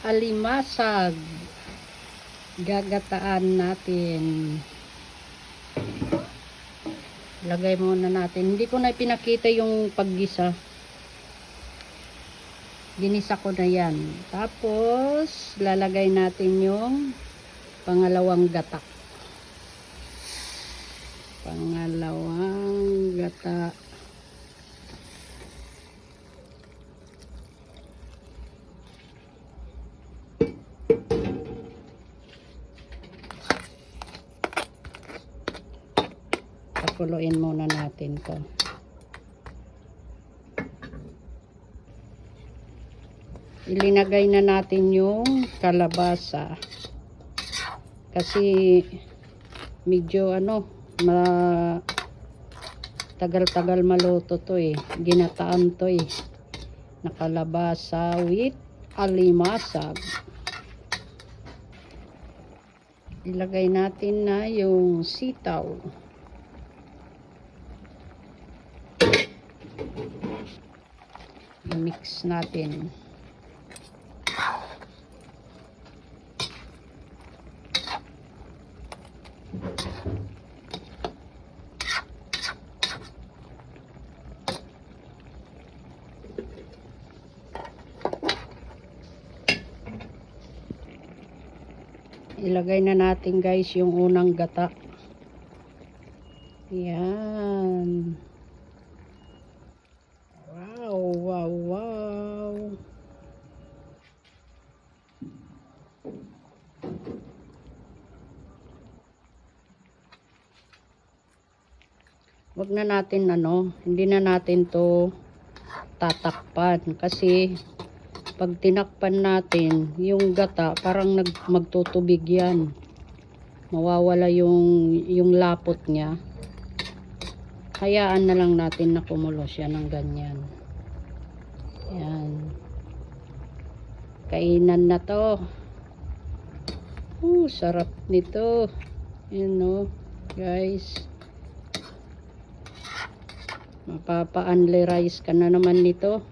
alimasag. Gagataan natin. Lagay muna natin. Hindi ko na pinakita yung paggisa. Ginisa ko na yan. Tapos, lalagay natin yung pangalawang gata. Pangalawang gata. Pakuluin muna natin to. Ilinagay na natin yung kalabasa. Kasi medyo tagal-tagal maluto to eh. Ginataan to eh. Nakalabasa with alimasag. Ilagay natin na yung sitaw. I-mix natin. Ilagay na natin guys yung unang gata. Yan. Wow, wow, wow. Wag na natin hindi na natin to tatakpan kasi pag tinakpan natin yung gata parang magtutubig yan, mawawala yung lapot niya. Hayaan na lang natin na kumulo siya ng ganyan. Yan, kainan na to. Sarap nito. Yan guys, mapapa-unli rice ka na naman nito.